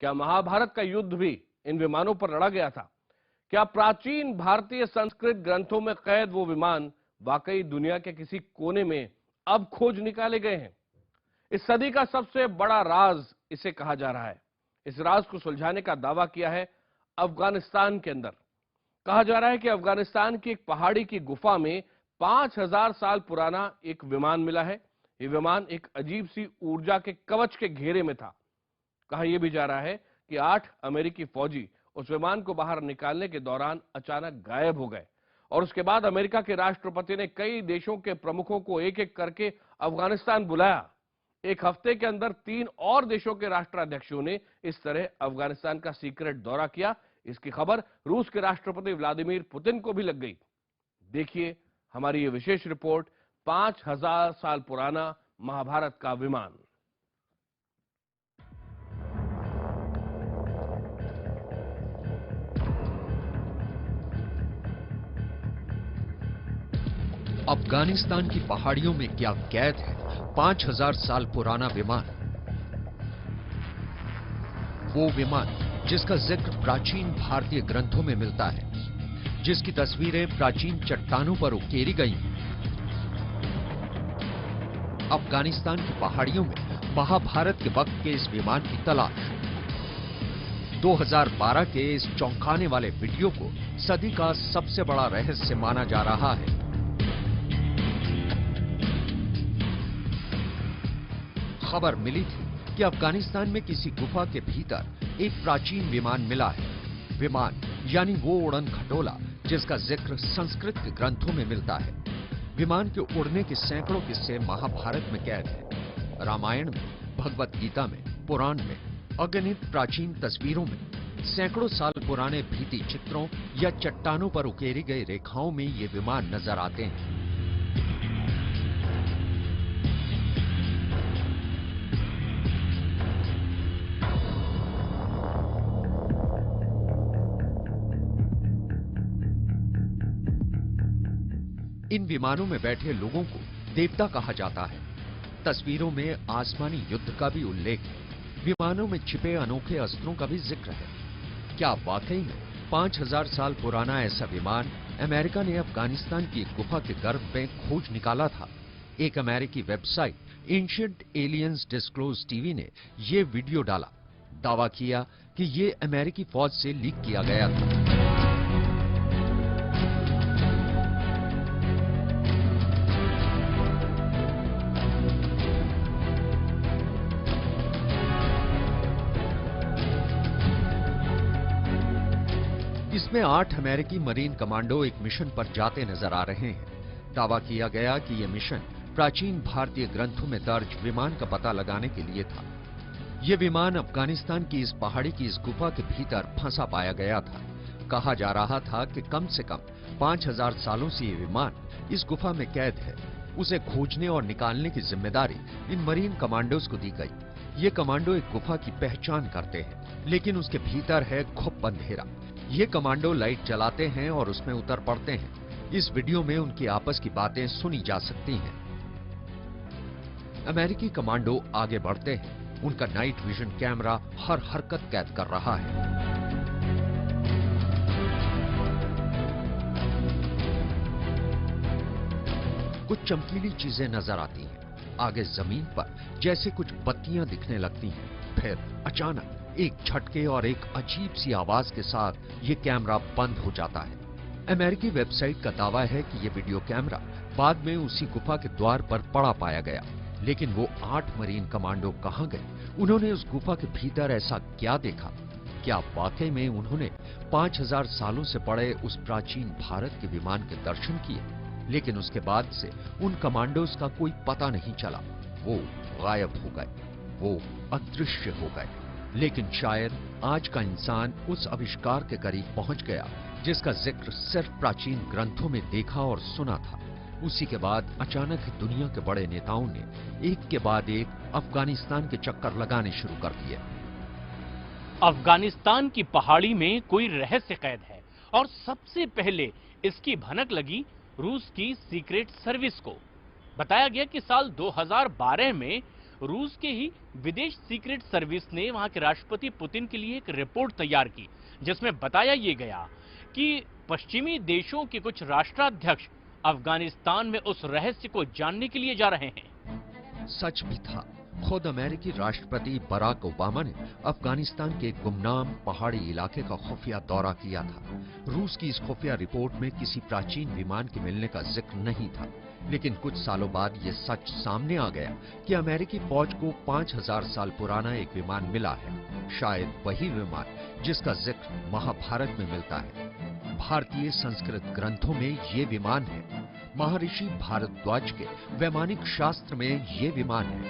क्या महाभारत का युद्ध भी इन विमानों पर लड़ा गया था? क्या प्राचीन भारतीय संस्कृत ग्रंथों में कैद वो विमान वाकई दुनिया के किसी कोने में अब खोज निकाले गए हैं? इस सदी का सबसे बड़ा राज इसे कहा जा रहा है। इस राज को सुलझाने का दावा किया है अफगानिस्तान के अंदर। कहा जा रहा है कि अफगानिस्तान की एक पहाड़ी की गुफा में 5000 साल पुराना एक विमान मिला है। यह विमान एक अजीब सी ऊर्जा के कवच के घेरे में था। कहा यह भी जा रहा है कि 8 अमेरिकी फौजी उस विमान को बाहर निकालने के दौरान अचानक गायब हो गए और उसके बाद अमेरिका के राष्ट्रपति ने कई देशों के प्रमुखों को एक एक करके अफगानिस्तान बुलाया। एक हफ्ते के अंदर 3 और देशों के राष्ट्राध्यक्षों ने इस तरह अफगानिस्तान का सीक्रेट दौरा किया। इसकी खबर रूस के राष्ट्रपति व्लादिमीर पुतिन को भी लग गई। देखिए हमारी ये विशेष रिपोर्ट, 5000 साल पुराना महाभारत का विमान। अफगानिस्तान की पहाड़ियों में क्या कैद है 5000 साल पुराना विमान। वो विमान जिसका जिक्र प्राचीन भारतीय ग्रंथों में मिलता है, जिसकी तस्वीरें प्राचीन चट्टानों पर उकेरी गई। अफगानिस्तान की पहाड़ियों में महाभारत के वक्त के इस विमान की तलाश। 2012 के इस चौंकाने वाले वीडियो को सदी का सबसे बड़ा रहस्य माना जा रहा है। खबर मिली थी कि अफगानिस्तान में किसी गुफा के भीतर एक प्राचीन विमान मिला है। विमान यानी वो उड़न खटोला जिसका जिक्र संस्कृत के ग्रंथों में मिलता है। विमान के उड़ने के सैकड़ों किस्से महाभारत में कैद हैं। रामायण में, भगवत गीता में, पुराण में, अगणित प्राचीन तस्वीरों में, सैकड़ों साल पुराने भित्ति चित्रों या चट्टानों पर उकेरी गई रेखाओं में ये विमान नजर आते हैं। इन विमानों में बैठे लोगों को देवता कहा जाता है। तस्वीरों में आसमानी युद्ध का भी उल्लेख है। विमानों में छिपे अनोखे अस्त्रों का भी जिक्र है। क्या वाकई में 5000 साल पुराना ऐसा विमान अमेरिका ने अफगानिस्तान की एक गुफा के गर्भ में खोज निकाला था? एक अमेरिकी website ancient aliens disclose TV ने यह वीडियो डाला। दावा किया कि यह अमेरिकी फौज से लीक किया गया था। इसमें 8 अमेरिकी मरीन कमांडो एक मिशन पर जाते नजर आ रहे हैं। दावा किया गया कि यह मिशन प्राचीन भारतीय ग्रंथों में दर्ज विमान का पता लगाने के लिए था। यह विमान अफगानिस्तान की इस पहाड़ी की इस गुफा के भीतर फंसा पाया गया था। कहा जा रहा था कि कम से कम 5000 सालों से यह विमान इस गुफा में कैद है। उसे खोजने और निकालने की जिम्मेदारी इन मरीन कमांडोज को दी गई। ये कमांडो एक गुफा की पहचान करते हैं, लेकिन उसके भीतर है घुप अंधेरा। ये कमांडो लाइट जलाते हैं और उसमें उतर पड़ते हैं। इस वीडियो में उनकी आपस की बातें सुनी जा सकती हैं। अमेरिकी कमांडो आगे बढ़ते हैं। उनका नाइट विजन कैमरा हर हरकत कैद कर रहा है। कुछ चमकीली चीजें नजर आती हैं। आगे जमीन पर जैसे कुछ बत्तियां दिखने लगती हैं। फिर अचानक एक झटके और एक अजीब सी आवाज के साथ ये कैमरा बंद हो जाता है। अमेरिकी वेबसाइट का दावा है कि ये वीडियो कैमरा बाद में उसी गुफा के द्वार पर पड़ा पाया गया। लेकिन वो 8 मरीन कमांडो कहां गए? उन्होंने उस गुफा के भीतर ऐसा क्या देखा? क्या वाकई में उन्होंने 5000 सालों से पड़े उस प्राचीन भारत के विमान के दर्शन किए? लेकिन उसके बाद से उन कमांडोज का कोई पता नहीं चला। वो गायब हो गए, वो अदृश्य हो गए। लेकिन शायद आज का इंसान उस आविष्कार के करीब पहुंच गया जिसका जिक्र सिर्फ प्राचीन ग्रंथों में देखा और सुना था। उसी के बाद अचानक ही दुनिया के बड़े नेताओं ने एक के बाद एक अफगानिस्तान के चक्कर लगाने शुरू कर दिए। अफगानिस्तान की पहाड़ी में कोई रहस्य कैद है और सबसे पहले इसकी भनक लगी रूस की सीक्रेट सर्विस को। बताया गया कि साल 2012 में रूस के ही विदेश सीक्रेट सर्विस ने वहां के राष्ट्रपति पुतिन के लिए एक रिपोर्ट तैयार की, जिसमें बताया ये गया कि पश्चिमी देशों के कुछ राष्ट्राध्यक्ष अफगानिस्तान में उस रहस्य को जानने के लिए जा रहे हैं। सच भी था। खुद अमेरिकी राष्ट्रपति बराक ओबामा ने अफगानिस्तान के गुमनाम पहाड़ी इलाके का खुफिया दौरा किया था। रूस की इस खुफिया रिपोर्ट में किसी प्राचीन विमान के मिलने का जिक्र नहीं था, लेकिन कुछ सालों बाद ये सच सामने आ गया कि अमेरिकी फौज को 5000 साल पुराना एक विमान मिला है, शायद वही विमान जिसका जिक्र महाभारत में मिलता है। भारतीय संस्कृत ग्रंथों में ये विमान है। महर्षि भारद्वाज के वैमानिक शास्त्र में ये विमान है।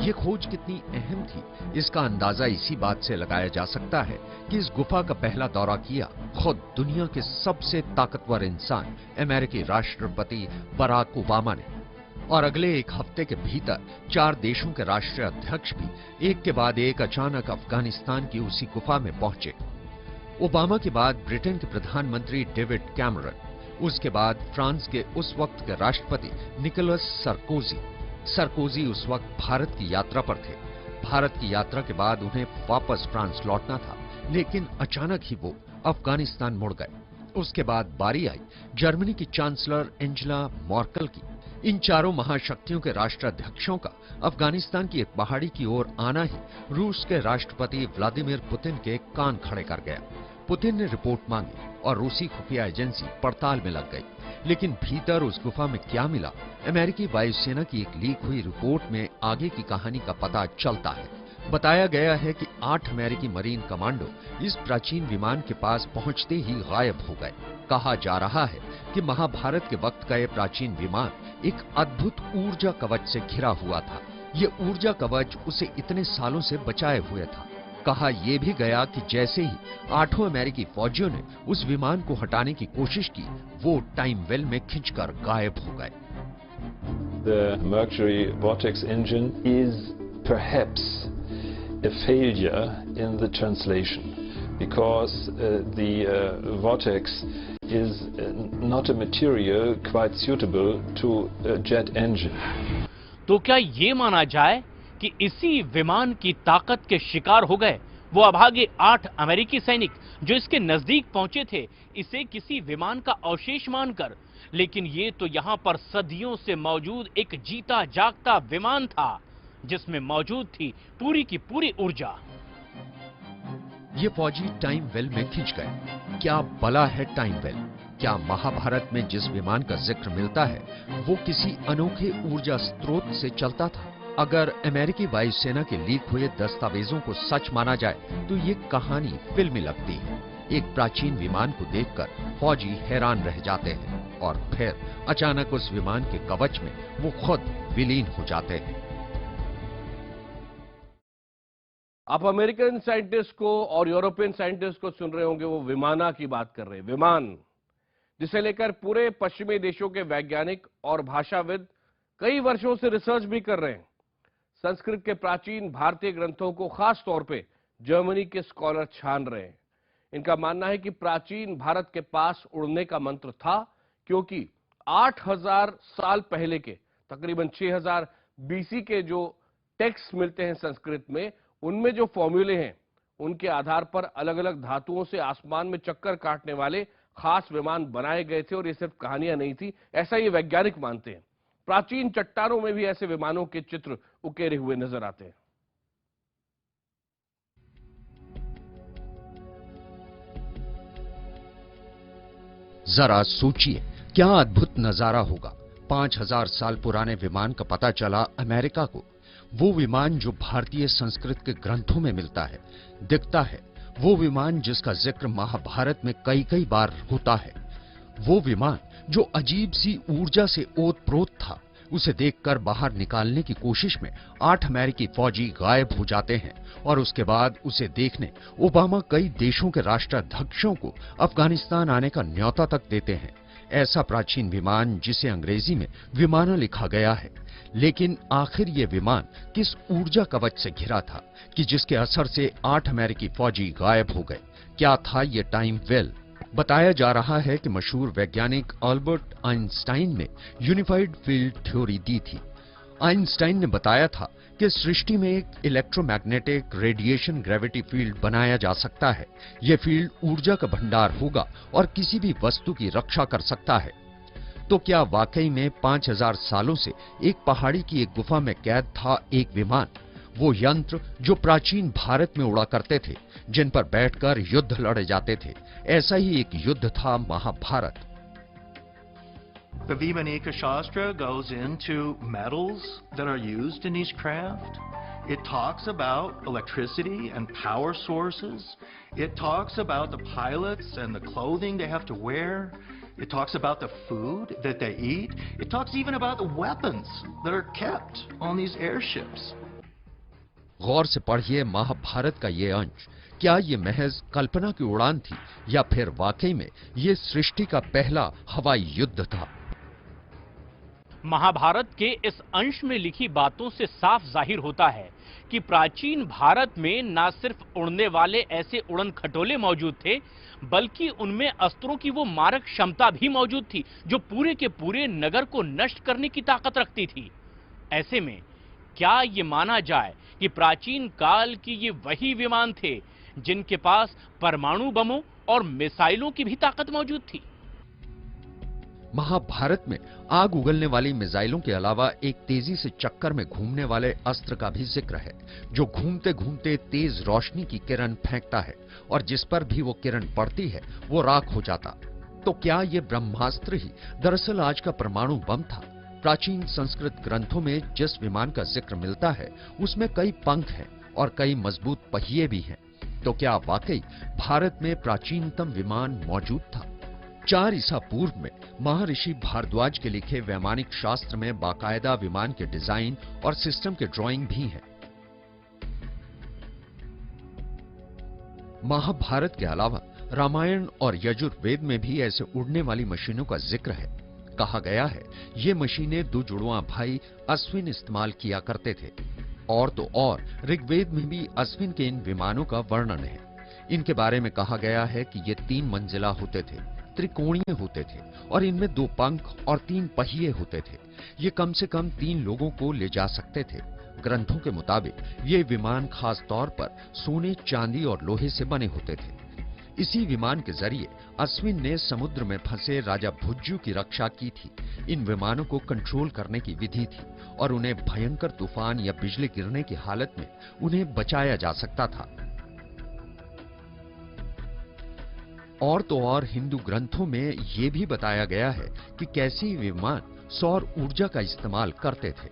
ये खोज कितनी अहम थी, इसका अंदाजा इसी बात से लगाया जा सकता है कि इस गुफा का पहला दौरा किया खुद दुनिया के सबसे ताकतवर इंसान अमेरिकी राष्ट्रपति बराक ओबामा ने। और अगले एक हफ्ते के भीतर 4 देशों के राष्ट्रीय अध्यक्ष भी एक के बाद एक अचानक अफगानिस्तान की उसी गुफा में पहुंचे। ओबामा के बाद ब्रिटेन के प्रधानमंत्री डेविड कैमरन, उसके बाद फ्रांस के उस वक्त के राष्ट्रपति निकोलस सरकोजी उस वक्त भारत की यात्रा पर थे। भारत की यात्रा के बाद उन्हें वापस फ्रांस लौटना था, लेकिन अचानक ही वो अफगानिस्तान मुड़ गए। उसके बाद बारी आई जर्मनी की चांसलर एंजेला मर्केल की। इन चारों महाशक्तियों के राष्ट्राध्यक्षों का अफगानिस्तान की एक पहाड़ी की ओर आना ही रूस के राष्ट्रपति व्लादिमीर पुतिन के कान खड़े कर गया। पुतिन ने रिपोर्ट मांगी और रूसी खुफिया एजेंसी पड़ताल में लग गई, लेकिन भीतर उस गुफा में क्या मिला, अमेरिकी वायुसेना की एक लीक हुई रिपोर्ट में आगे की कहानी का पता चलता है। बताया गया है कि 8 अमेरिकी मरीन कमांडो इस प्राचीन विमान के पास पहुंचते ही गायब हो गए। कहा जा रहा है कि महाभारत के वक्त का यह प्राचीन विमान एक अद्भुत ऊर्जा कवच से घिरा हुआ था। ये ऊर्जा कवच उसे इतने सालों से बचाए हुए था। कहा यह भी गया कि जैसे ही 8 अमेरिकी फौजियों ने उस विमान को हटाने की कोशिश की, वो टाइम वेल में खिंचकर गायब हो गए। The Mercury Vortex engine is perhaps a failure in the translation because the vortex is not a material quite suitable to a jet engine. तो क्या ये माना जाए कि इसी विमान की ताकत के शिकार हो गए वो अभागे 8 अमेरिकी सैनिक जो इसके नजदीक पहुंचे थे, इसे किसी विमान का अवशेष मानकर? लेकिन ये तो यहां पर सदियों से मौजूद एक जीता जागता विमान था जिसमें मौजूद थी पूरी की पूरी ऊर्जा। ये फौजी टाइम वेल में खिंच गए। क्या बला है टाइम वेल? क्या महाभारत में जिस विमान का जिक्र मिलता है वो किसी अनोखे ऊर्जा स्रोत से चलता था? अगर अमेरिकी वायुसेना के लीक हुए दस्तावेजों को सच माना जाए तो ये कहानी फिल्मी लगती है। एक प्राचीन विमान को देखकर फौजी हैरान रह जाते हैं और फिर अचानक उस विमान के कवच में वो खुद विलीन हो जाते हैं। आप अमेरिकन साइंटिस्ट को और यूरोपियन साइंटिस्ट को सुन रहे होंगे, वो विमाना की बात कर रहे हैं। विमान जिसे लेकर पूरे पश्चिमी देशों के वैज्ञानिक और भाषाविद कई वर्षों से रिसर्च भी कर रहे हैं। संस्कृत के प्राचीन भारतीय ग्रंथों को खास तौर पे जर्मनी के स्कॉलर छान रहे हैं। इनका मानना है कि प्राचीन भारत के पास उड़ने का मंत्र था, क्योंकि 8000 साल पहले के तकरीबन 6000 बीसी के जो टेक्स्ट मिलते हैं संस्कृत में, उनमें जो फॉर्मूले हैं उनके आधार पर अलग अलग धातुओं से आसमान में चक्कर काटने वाले खास विमान बनाए गए थे और ये सिर्फ कहानियां नहीं थी, ऐसा ये वैज्ञानिक मानते हैं। प्राचीन चट्टानों में भी ऐसे विमानों के चित्र उकेरे हुए नजर आते हैं। जरा सोचिए क्या अद्भुत नजारा होगा। 5000 साल पुराने विमान का पता चला अमेरिका को। वो विमान जो भारतीय संस्कृत के ग्रंथों में मिलता है, दिखता है। वो विमान जिसका जिक्र महाभारत में कई कई बार होता है। वो विमान जो अजीब सी ऊर्जा से ओतप्रोत था। उसे देखकर बाहर निकालने की कोशिश में 8 अमेरिकी फौजी गायब हो जाते हैं और उसके बाद उसे देखने ओबामा कई देशों के राष्ट्राध्यक्षों को अफगानिस्तान आने का न्योता तक देते हैं। ऐसा प्राचीन विमान जिसे अंग्रेजी में विमाना लिखा गया है। लेकिन आखिर ये विमान किस ऊर्जा कवच से घिरा था कि जिसके असर से 8 अमेरिकी फौजी गायब हो गए? क्या था ये टाइम वेल? बताया जा रहा है कि मशहूर वैज्ञानिक अल्बर्ट आइंस्टाइन ने यूनिफाइड फील्ड थ्योरी दी थी। आइंस्टाइन ने बताया था कि सृष्टि में एक इलेक्ट्रोमैग्नेटिक रेडिएशन ग्रेविटी फील्ड बनाया जा सकता है। यह फील्ड ऊर्जा का भंडार होगा और किसी भी वस्तु की रक्षा कर सकता है। तो क्या वाकई में 5000 सालों से एक पहाड़ी की एक गुफा में कैद था एक विमान, वो यंत्र जो प्राचीन भारत में उड़ा करते थे, जिन पर बैठकर युद्ध लड़े जाते थे? ऐसा ही एक युद्ध था Mahabharat. The Vimanika Shastra goes into metals that are used in each craft. It talks about electricity and power sources. It talks about the pilots and the clothing they have to wear. It talks about the food that they eat. It talks even about the weapons that are kept on these airships. गौर से पढ़िए महाभारत का ये अंश। क्या ये महज कल्पना की उड़ान थी या फिर वाकई में ये सृष्टि का पहला हवाई युद्ध था? महाभारत के इस अंश में लिखी बातों से साफ जाहिर होता है कि प्राचीन भारत में न सिर्फ उड़ने वाले ऐसे उड़न खटोले मौजूद थे, बल्कि उनमें अस्त्रों की वो मारक क्षमता भी मौजूद थी जो पूरे के पूरे नगर को नष्ट करने की ताकत रखती थी। ऐसे में क्या ये माना जाए कि प्राचीन काल की ये वही विमान थे जिनके पास परमाणु बमों और मिसाइलों की भी ताकत मौजूद थी? महाभारत में आग उगलने वाली मिसाइलों के अलावा एक तेजी से चक्कर में घूमने वाले अस्त्र का भी जिक्र है, जो घूमते घूमते तेज रोशनी की किरण फेंकता है और जिस पर भी वो किरण पड़ती है वो राख हो जाता। तो क्या ये ब्रह्मास्त्र ही दरअसल आज का परमाणु बम था? प्राचीन संस्कृत ग्रंथों में जिस विमान का जिक्र मिलता है उसमें कई पंख हैं और कई मजबूत पहिए भी हैं। तो क्या वाकई भारत में प्राचीनतम विमान मौजूद था? 4 ईसा पूर्व में महर्षि भारद्वाज के लिखे वैमानिक शास्त्र में बाकायदा विमान के डिजाइन और सिस्टम के ड्राइंग भी हैं। महाभारत के अलावा रामायण और यजुर्वेद में भी ऐसे उड़ने वाली मशीनों का जिक्र है। कहा गया है ये मशीनें 2 जुड़वां भाई अश्विन इस्तेमाल किया करते थे। और तो और ऋग्वेद में भी अश्विन के इन विमानों का वर्णन है। इनके बारे में कहा गया है कि ये 3 मंजिला होते थे, त्रिकोणीय होते थे और इनमें 2 पंख और 3 पहिए होते थे। ये कम से कम 3 लोगों को ले जा सकते थे। ग्रंथों के मुताबिक ये विमान खास तौर पर सोने, चांदी और लोहे से बने होते थे। इसी विमान के जरिए अश्विन ने समुद्र में फंसे राजा भुज्जू की रक्षा की थी। इन विमानों को कंट्रोल करने की विधि थी और उन्हें भयंकर तूफान या बिजली गिरने की हालत में उन्हें बचाया जा सकता था। और तो और हिंदू ग्रंथों में यह भी बताया गया है कि कैसे विमान सौर ऊर्जा का इस्तेमाल करते थे।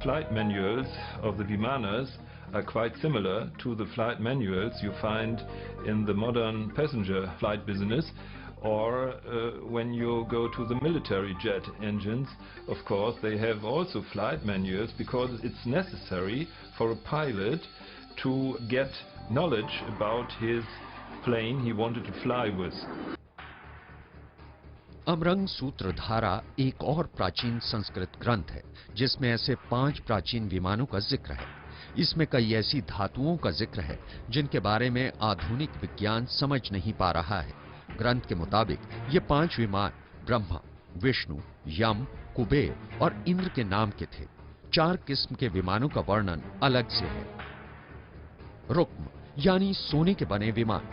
Flight manuals of the Vimanas are quite similar to the flight manuals you find in the modern passenger flight business, or when you go to the military jet engines. Of course, they have also flight manuals because it's necessary for a pilot to get knowledge about his plane he wanted to fly with. अमरंग सूत्रधारा एक और प्राचीन संस्कृत ग्रंथ है जिसमें ऐसे 5 प्राचीन विमानों का जिक्र है। इसमें कई ऐसी धातुओं का जिक्र है जिनके बारे में आधुनिक विज्ञान समझ नहीं पा रहा है। ग्रंथ के मुताबिक ये 5 विमान ब्रह्मा, विष्णु, यम, कुबेर और इंद्र के नाम के थे। 4 किस्म के विमानों का वर्णन अलग से है। रुक्म यानी सोने के बने विमान,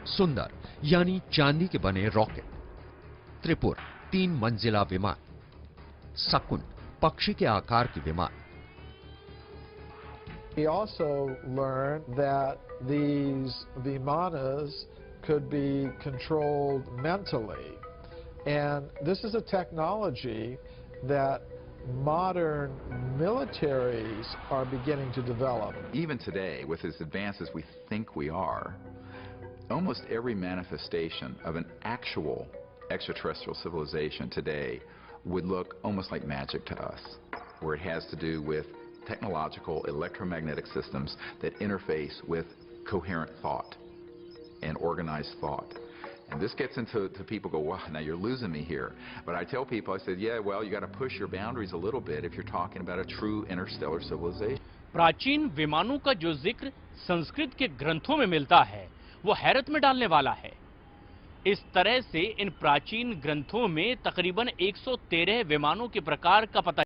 सुंदर यानी चांदी के बने रॉकेट, त्रिपुर 3 मंजिला विमान, शकुन पक्षी के आकार के विमान। We also learned that these vimanas could be controlled mentally, and this is a technology that modern militaries are beginning to develop. Even today, with as advanced as we think we are, almost every manifestation of an actual extraterrestrial civilization today would look almost like magic to us, where it has to do with technological electromagnetic systems that interface with coherent thought and organized thought. And this gets into people go, wow, now you're losing me here. But I tell people, I said, yeah, well, you got to push your boundaries a little bit if you're talking about a true interstellar civilization. प्राचीन विमानों का जो जिक्र संस्कृत के ग्रंथों में मिलता है वो हैरत में डालने वाला है। इस तरह से इन प्राचीन ग्रंथों में तकरीबन 113 विमानों के प्रकार का पता